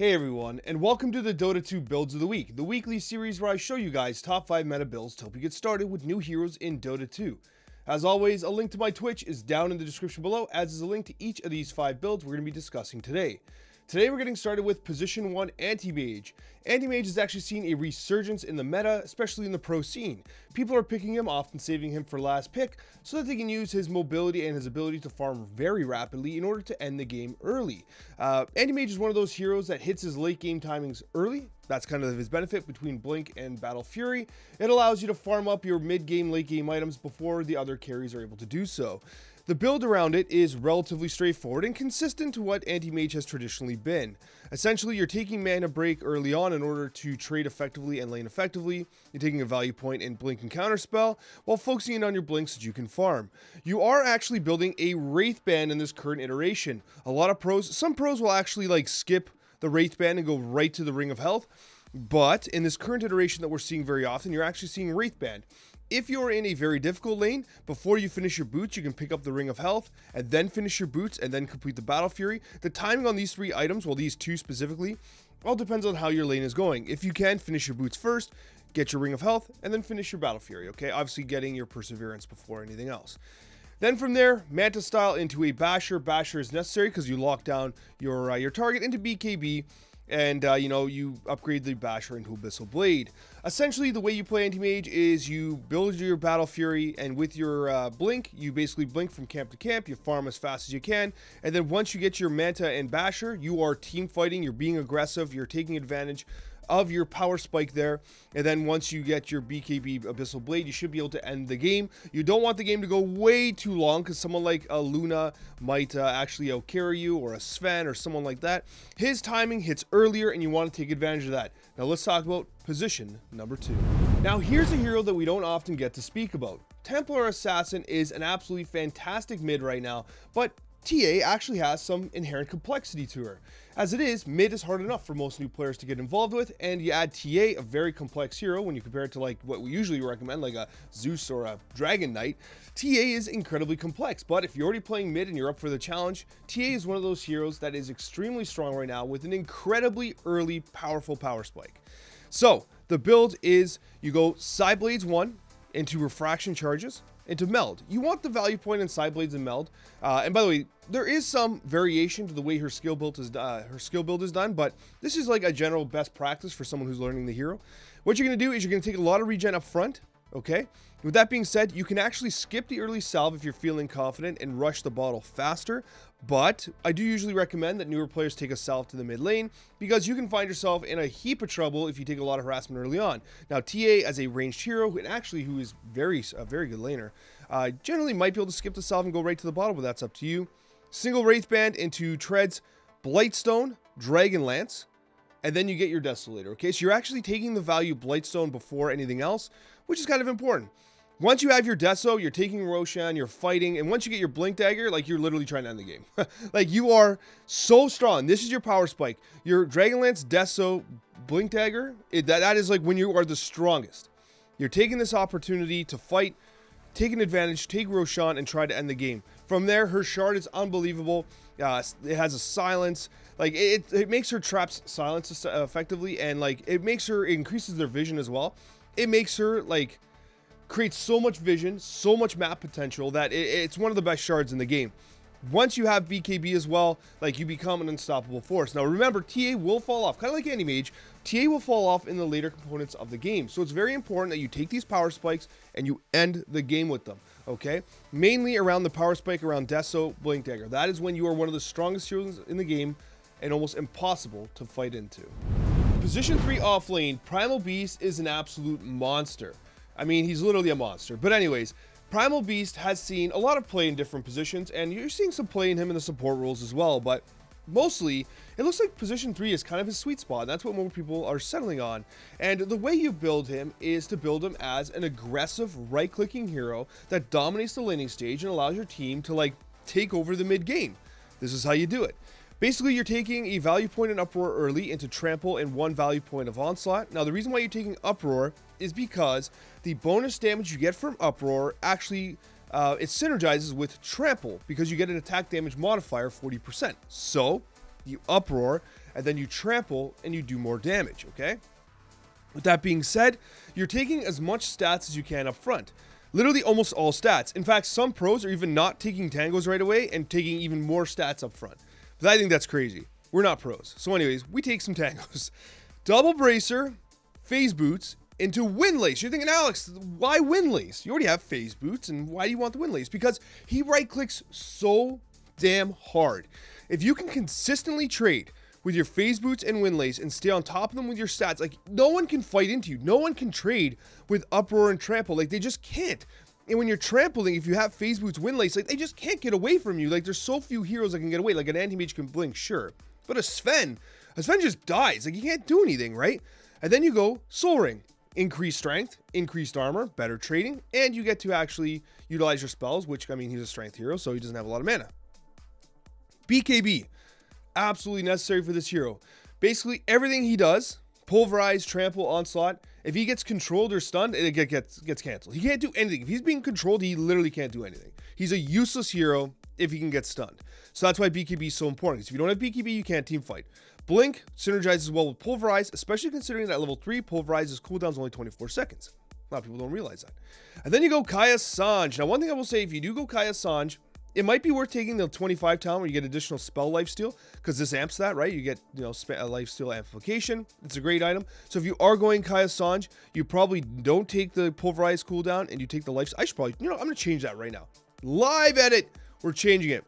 Hey everyone, and welcome to the Dota 2 Builds of the Week, the weekly series where I show you guys top 5 meta builds to help you get started with new heroes in Dota 2. As always, a link to my Twitch is down in the description below, as is a link to each of these 5 builds we're going to be discussing today. Today we're getting started with Position 1 Anti-Mage. Anti-Mage has actually seen a resurgence in the meta, especially in the pro scene. People are picking him, often saving him for last pick, so that they can use his mobility and his ability to farm very rapidly in order to end the game early. Anti-Mage is one of those heroes that hits his late game timings early. That's kind of his benefit between Blink and Battle Fury. It allows you to farm up your mid-game, late-game items before the other carries are able to do so. The build around it is relatively straightforward and consistent to what Anti-Mage has traditionally been. Essentially, you're taking mana break early on in order to trade effectively and lane effectively. You're taking a value point in Blink and Counterspell while focusing in on your Blinks that you can farm. You are actually building a Wraith Band in this current iteration. A lot of pros, some pros will actually skip the Wraith Band and go right to the Ring of Health. But in this current iteration that we're seeing very often, you're actually seeing Wraith Band. If you're in a very difficult lane, before you finish your boots, you can pick up the Ring of Health and then finish your boots and then complete the Battle Fury. The timing on these 3 items, well, these 2 specifically, all depends on how your lane is going. If you can, finish your boots first, get your Ring of Health, and then finish your Battle Fury, okay? Obviously getting your Perseverance before anything else. Then from there, Manta style into a Basher. Basher is necessary because you lock down your target into BKB. And, you upgrade the Basher into Abyssal Blade. Essentially, the way you play Anti-Mage is you build your Battle Fury, and with your Blink, you basically blink from camp to camp, you farm as fast as you can, and then once you get your Manta and Basher, you are team fighting, you're being aggressive, you're taking advantage of your power spike there, and then once you get your BKB Abyssal Blade, you should be able to end the game. You don't want the game to go way too long, because someone like a Luna might actually outcarry you, or a Sven, or someone like that. His timing hits earlier, and you want to take advantage of that. Now let's talk about position number 2. Now here's a hero that we don't often get to speak about. Templar Assassin is an absolutely fantastic mid right now, but TA actually has some inherent complexity to her. As it is, mid is hard enough for most new players to get involved with, and you add TA, a very complex hero, when you compare it to what we usually recommend, like a Zeus or a Dragon Knight. TA is incredibly complex, but if you're already playing mid and you're up for the challenge, TA is one of those heroes that is extremely strong right now with an incredibly early, powerful power spike. So, the build is, you go Side Blades 1 into Refraction Charges, into Meld. You want the value point in Side Blades and Meld. And by the way, there is some variation to the way her skill build is done, but this is like a general best practice for someone who's learning the hero. What you're going to do is you're going to take a lot of regen up front, okay? With that being said, you can actually skip the early salve if you're feeling confident and rush the bottle faster, but I do usually recommend that newer players take a salve to the mid lane, because you can find yourself in a heap of trouble if you take a lot of harassment early on. Now, TA as a ranged hero, and actually who is a very good laner, generally might be able to skip the salve and go right to the bottle, but that's up to you. Single Wraith Band into Treads, Blightstone, Dragonlance, and then you get your Desolator, okay? So you're actually taking the value Blightstone before anything else, which is kind of important. Once you have your Deso, you're taking Roshan, you're fighting, and once you get your Blink Dagger, you're literally trying to end the game. You are so strong. This is your power spike. Your Dragonlance, Deso, Blink Dagger, that is when you are the strongest. You're taking this opportunity to fight, take an advantage, take Roshan, and try to end the game. From there, her shard is unbelievable. It has a silence. It makes her traps silence effectively, and it increases their vision as well. It makes her creates so much vision, so much map potential that it's one of the best shards in the game. Once you have BKB as well, you become an unstoppable force. Now remember, TA will fall off, kind of like Anti-Mage. TA will fall off in the later components of the game. So it's very important that you take these power spikes and you end the game with them, okay? Mainly around the power spike around Deso, Blink Dagger. That is when you are one of the strongest heroes in the game and almost impossible to fight into. Position 3 offlane, Primal Beast is an absolute monster. I mean, he's literally a monster. But anyways, Primal Beast has seen a lot of play in different positions, and you're seeing some play in him in the support roles as well, but mostly, it looks like position 3 is kind of his sweet spot. That's what more people are settling on. And the way you build him is to build him as an aggressive right-clicking hero that dominates the laning stage and allows your team to take over the mid game. This is how you do it. Basically, you're taking a value point in Uproar early into Trample and 1 value point of Onslaught. Now, the reason why you're taking Uproar is because the bonus damage you get from Uproar actually it synergizes with Trample because you get an attack damage modifier 40%. So, you Uproar, and then you trample and you do more damage, okay? With that being said, you're taking as much stats as you can up front. Literally almost all stats. In fact, some pros are even not taking tangos right away and taking even more stats up front. But I think that's crazy. We're not pros. So anyways, we take some tangos. Double bracer, phase boots, into windlace. You're thinking, Alex, why windlace? You already have phase boots, and why do you want the windlace? Because he right clicks so damn hard. If you can consistently trade with your phase boots and windlace and stay on top of them with your stats, like, no one can fight into you. No one can trade with uproar and trample. Like, they just can't. And when you're trampling, if you have phase boots, windlace, like, they just can't get away from you. Like, there's so few heroes that can get away. Like, an Anti-Mage can blink, sure. But a Sven just dies. Like, you can't do anything, right? And then you go Soul Ring. Increased strength, increased armor, better trading, and you get to actually utilize your spells, which, I mean, he's a strength hero, so he doesn't have a lot of mana. BKB. Absolutely necessary for this hero. Basically, everything he does, pulverize, trample, onslaught, if he gets controlled or stunned, it gets canceled. He can't do anything. If he's being controlled, he literally can't do anything. He's a useless hero if he can get stunned. So that's why BKB is so important, because if you don't have BKB, you can't team fight. Blink synergizes well with Pulverize, especially considering that level 3 Pulverize's cooldown is only 24 seconds. A lot of people don't realize that. And then you go Kaya Sange. Now, one thing I will say, if you do go Kaya Sange, it might be worth taking the 25 talent where you get additional spell lifesteal, because this amps that, right? You get, you know, lifesteal amplification. It's a great item. So if you are going Kaya Sange, you probably don't take the Pulverize cooldown and you take the life. I should probably, you know, I'm going to change that right now. Live edit. We're changing it.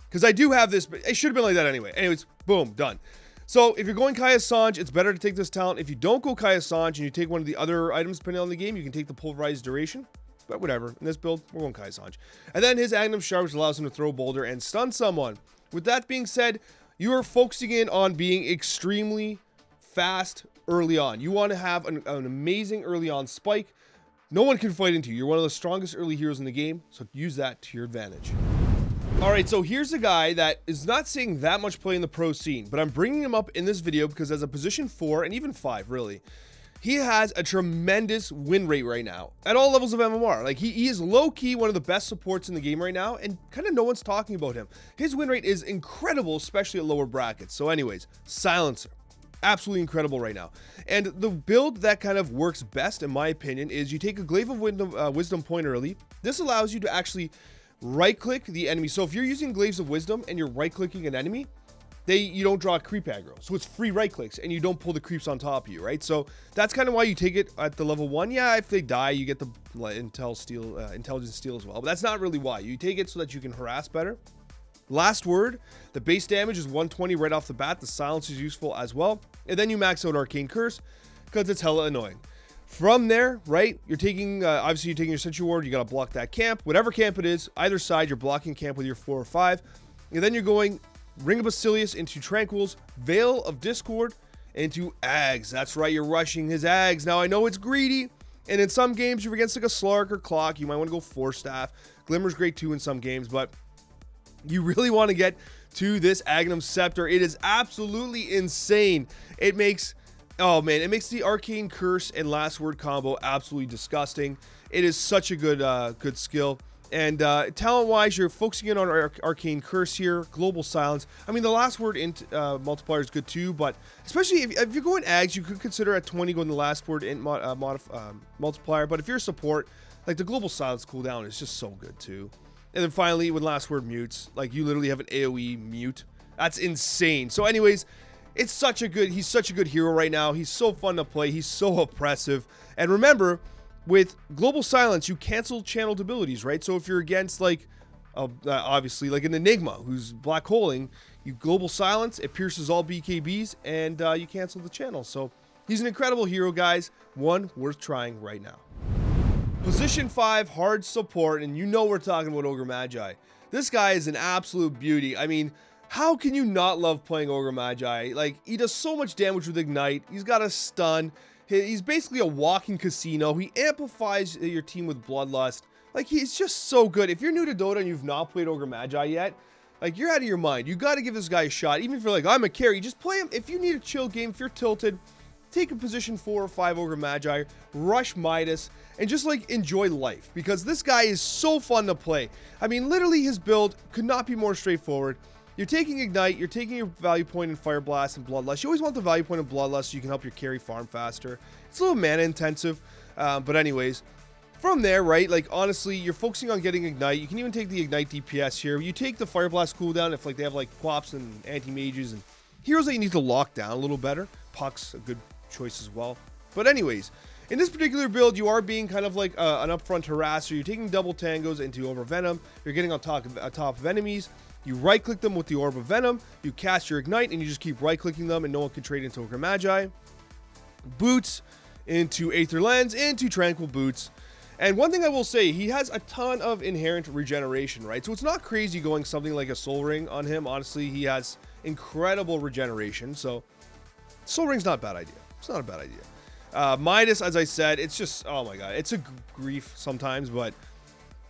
Because I do have this, but it should have been like that anyway. Anyways, boom, done. So if you're going Kaya Sange, it's better to take this talent. If you don't go Kaya Sange and you take one of the other items depending on the game, you can take the Pulverized Duration. But whatever, in this build, we're going Kaya Sange. And then his Agnum Shard, which allows him to throw Boulder and stun someone. With that being said, you are focusing in on being extremely fast early on. You want to have an amazing early on spike. No one can fight into you. You're one of the strongest early heroes in the game, so use that to your advantage. Alright, so here's a guy that is not seeing that much play in the pro scene, but I'm bringing him up in this video because as a position 4, and even 5 really, he has a tremendous win rate right now at all levels of MMR. Like, he is low-key one of the best supports in the game right now, and kind of no one's talking about him. His win rate is incredible, especially at lower brackets. So anyways, Silencer. Absolutely incredible right now. And the build that kind of works best, in my opinion, is you take a Glaive of Wisdom point early. This allows you to actually right-click the enemy. So if you're using Glaives of Wisdom and you're right-clicking an enemy, you don't draw a creep aggro. So it's free right-clicks, and you don't pull the creeps on top of you, right? So that's kind of why you take it at the level 1. Yeah, if they die, you get the intelligence steal as well. But that's not really why. You take it so that you can harass better. Last word, the base damage is 120 right off the bat. The silence is useful as well. And then you max out Arcane Curse, because it's hella annoying. From there, right, you're taking, obviously you're taking your Sentry Ward, you gotta block that camp. Whatever camp it is, either side, you're blocking camp with your 4 or 5. And then you're going Ring of Basilius into Tranquils, Veil of Discord into Ags. That's right, you're rushing his Ags. Now, I know it's greedy, and in some games, you're against like a Slark or Clock, you might want to go 4 Staff. Glimmer's great too in some games, but you really want to get to this Agnum Scepter. It is absolutely insane. It makes... oh man, it makes the Arcane Curse and Last Word combo absolutely disgusting. It is such a good skill. And talent-wise, you're focusing in on Arcane Curse here, Global Silence. I mean, the Last Word multiplier is good too, but especially if you're going Ags, you could consider at 20 going the Last Word int multiplier. But if you're a support, like the Global Silence cooldown is just so good too. And then finally, with Last Word mutes, like you literally have an AoE mute. That's insane. So anyways, he's such a good hero right now. He's so fun to play. He's so oppressive. And remember, with Global Silence, you cancel channeled abilities, right? So if you're against, like, obviously, like an Enigma who's black holing, you Global Silence, it pierces all BKBs, and you cancel the channel. So he's an incredible hero, guys. One worth trying right now. Position 5, hard support, and you know we're talking about Ogre Magi. This guy is an absolute beauty. I mean, how can you not love playing Ogre Magi? Like, he does so much damage with Ignite. He's got a stun. He's basically a walking casino. He amplifies your team with Bloodlust. Like, he's just so good. If you're new to Dota and you've not played Ogre Magi yet, like, you're out of your mind. You got to give this guy a shot. Even if you're like, I'm a carry, just play him. If you need a chill game, if you're tilted, take a position 4 or 5 Ogre Magi, rush Midas, and just, like, enjoy life. Because this guy is so fun to play. I mean, literally his build could not be more straightforward. you're taking Ignite, you're taking your value point in Fire Blast and Bloodlust. You always want the value point in Bloodlust so you can help your carry farm faster. It's a little mana intensive, but anyways, from there, right, like, honestly, you're focusing on getting Ignite. You can even take the Ignite DPS here. You take the Fire Blast cooldown if, like, they have, like, Quaps and Anti-Mages and heroes that you need to lock down a little better. Puck's a good choice as well. But anyways, in this particular build, you are being kind of like an upfront harasser. You're taking double tangos into Orb of Venom. You're getting on top of enemies. You right-click them with the Orb of Venom. You cast your Ignite, and you just keep right-clicking them, and no one can trade into Ogre Magi. Boots into Aether Lens, into Tranquil Boots. And one thing I will say, he has a ton of inherent regeneration, right? So it's not crazy going something like a Soul Ring on him. Honestly, he has incredible regeneration. So Soul Ring's not a bad idea. It's not a bad idea. Midas, as I said, it's just, oh my god, it's a grief sometimes, but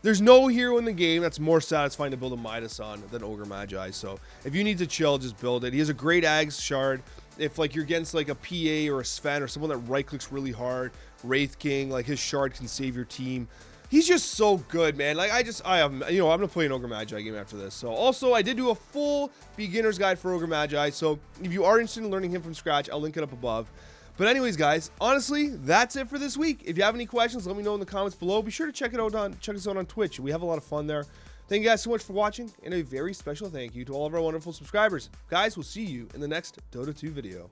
there's no hero in the game that's more satisfying to build a Midas on than Ogre Magi. So if you need to chill, just build it. He has a great Ags shard. If, like, you're against, like, a PA or a Sven or someone that right-clicks really hard, Wraith King, like, his shard can save your team. He's just so good, man. Like, I'm going to play an Ogre Magi game after this. So, also, I did do a full beginner's guide for Ogre Magi. So, if you are interested in learning him from scratch, I'll link it up above. But anyways, guys, honestly, that's it for this week. If you have any questions, let me know in the comments below. Be sure to check us out on Twitch. We have a lot of fun there. Thank you guys so much for watching, and a very special thank you to all of our wonderful subscribers. Guys, we'll see you in the next Dota 2 video.